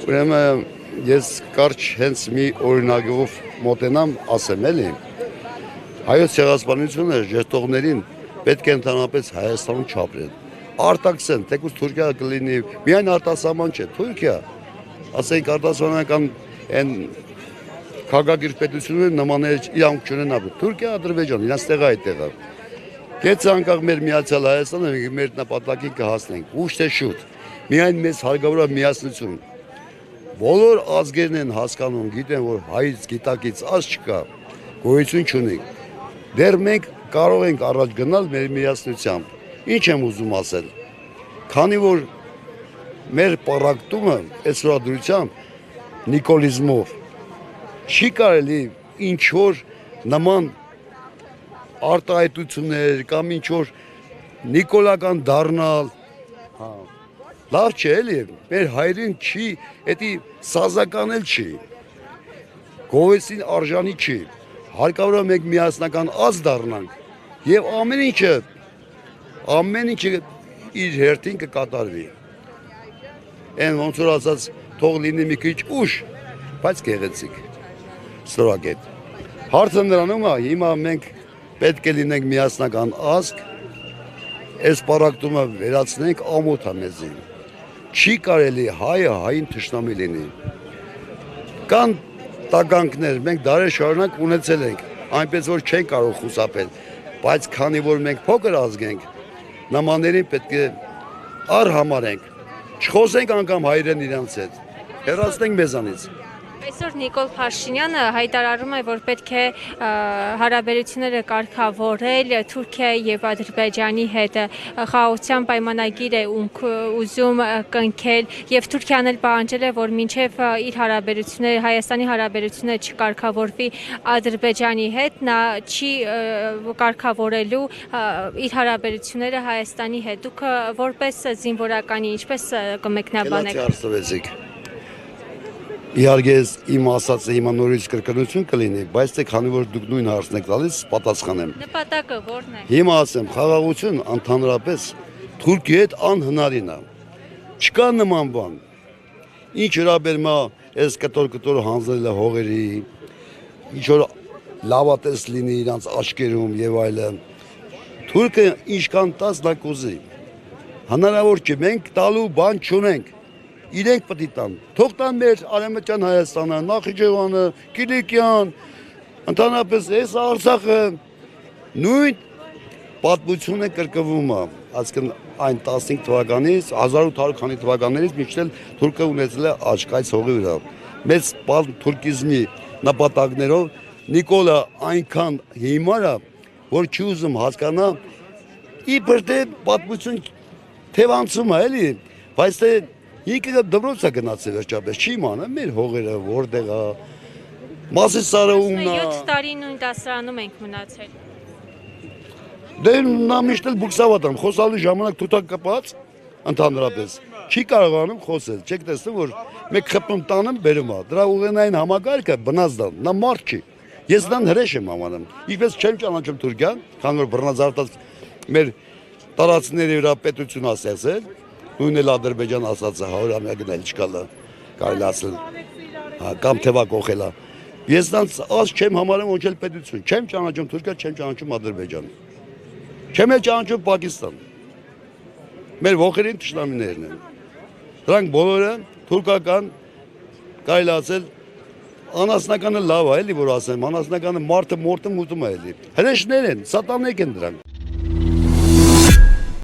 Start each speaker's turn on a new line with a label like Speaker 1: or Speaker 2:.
Speaker 1: Ուրեմն ես կարճ հենց մի օրինակով մոտենամ ասեմ էլի հայոց ցեղասպանությունը ժեշտողներին պետք է ընդհանրապես Հայաստանում չապրեն արտաքսեն թեկուզ Թուրքիա կլինի միայն արտասահման չէ Թուրքիա ասենք արտասահմանական այն քաղաքագիր պետությունները նմաններ իրանք չունեն ապրել Թուրքիա Ադրբեջան իրանց տեղը այդտեղ է Գեց անկախ մեր միացյալ Հայաստանը մեր նպատակին կհասնենք ուշ թե շուտ միայն մեզ հարկավոր է միասնություն Բոլոր ազգերն են հասկանում, գիտեն, որ հայից գիտակից ազ չկա, գոյություն չունի։ Դեռ մենք կարող ենք առաջ գնալ մեր միասնությամբ։ Ինչ եմ ուզում ասել։ Քանի որ մեր պարակտումը այսօրադրությամբ նիկոլիզմով չի կարելի ինչ որ նման արտահայտություններ կամ ինչ որ նիկոլական դառնալ, Լավ չէ էլի, մեր հայրին չի, էդի սազական էլ չի, գովեսին արժանի չի, հարկավոր է մենք միասնական ազ դառնանք և ամեն ինչը իր հերթին կկատարվի, են ոնց որ ասած թող լինի մի քիչ ուշ, բայց գեղեցիկ, սրագետ, հարցը նրանում է, հիմա մենք պետք է լինենք միասնական ազգ, այս պարակտումը վերացնենք ամոթ է մեզին, Չի կարելի հայը հային թշնամի լինի։ Կան տագանքներ, մենք դարեր շարունակ ունեցել ենք, այնպես որ չենք կարող խուսափել, բայց քանի որ մենք փոքր ազգ ենք, նմաններին պետք է արհամարենք, չխոսենք անգամ հայրեն իրանց հետ, հեռացնենք մեզանից։
Speaker 2: Այսօր Նիկոլ Փաշինյանը հայտարարում է, որ պետք է հարաբերությունները կարգավորել Թուրքիայի եւ Ադրբեջանի հետ խաղաղության պայմանագիր է ուզում կնքել եւ Թուրքիան էլ պահանջել է, որ մինչեւ իր հարաբերությունները Հայաստանի հարաբերությունները չկարգավորվի Ադրբեջանի հետ, նա չի կարգավորելու իր հարաբերությունները Հայաստանի հետ։ Դուք որպես զինվորականի ինչպես կմեկնաբանեք։
Speaker 1: Իհարկե իմ ասածը հիմա նորից կրկնություն կլինի, բայց թե քանի որ դուք նույն հարցն եք տալիս, պատասխանեմ։
Speaker 2: Նպատակը ո՞րն է։
Speaker 1: Հիմա ասեմ, խաղաղություն ընդհանրապես Թուրքիայի հետ անհնարին է։ Չկա նման բան։ Ինչ հրաբերում է այս կտոր հանձնելը հողերի, ինչ որ լավատես լինի իրանց աչքերում եւ այլն։ Թուրքը ինչքան տաս նա կուզի։ Հնարավոր չէ, մենք տալու բան չունենք։ Իրենք պետք է տան, թող տան մեր Արևմտյան Հայաստանը, Նախիջևանը, Կիլիկիան, ընդհանրապես այս Արցախը նույն պատմությունը կրկնվում է, այսինքն այն 15 թվականից, 1800 քանի թվականներից մինչև Թուրքը ունեցել է աչք այս հողի վրա։ Մեծ թուրքիզմի նպատակներով Նիկոլը այնքան հիմար է, որ չի ուզում հասկանա, իբր թե պատմություն թևանցում է, էլի, բայց թե Ինքը դպրոց է գնացել վերջապես, չի իմանա մեր հողերը որտեղ է, Մասիսարը ումն է։
Speaker 2: 7 տարի նույն դասարանում ենք մնացել։
Speaker 1: Դե նա միշտ էլ բուքսավատան, խոսալու ժամանակ թութակ կպած, ընդհանրապես, չի կարողանում խոսել, չեք տեսնում, որ մեկ խփում տանում բերում է, դրա ուղենային համակարգը բնազդան, նա մարդ չի, ես նրան հրեշ եմ համանում, ինչպես չեմ ճանաչում Թուրքիան, քանի որ բռնազարդած մեր տարածքների վրա պետություն ասել Նույն էլ Ադրբեջան ասածը 100-ամյակն էլ չկալը, կարելի ասել, կամ թևակ օխելա։ Ես նրանց ազ չեմ համարում ոչ էլ պետություն, չեմ ճանաչում Թուրքիա, չեմ ճանաչում Ադրբեջան, չեմ էլ ճանաչում Պակիստան։ Մեր ոխերին թշնամիներն են։ Դրանք բոլորը թուրքական, կարելի ասել, անասնականը լավ է, էլի որ ասեմ, անասնականը մարդը մորտը մուտում է էլի։ Հրեշներ են, սատանեք են դրանք։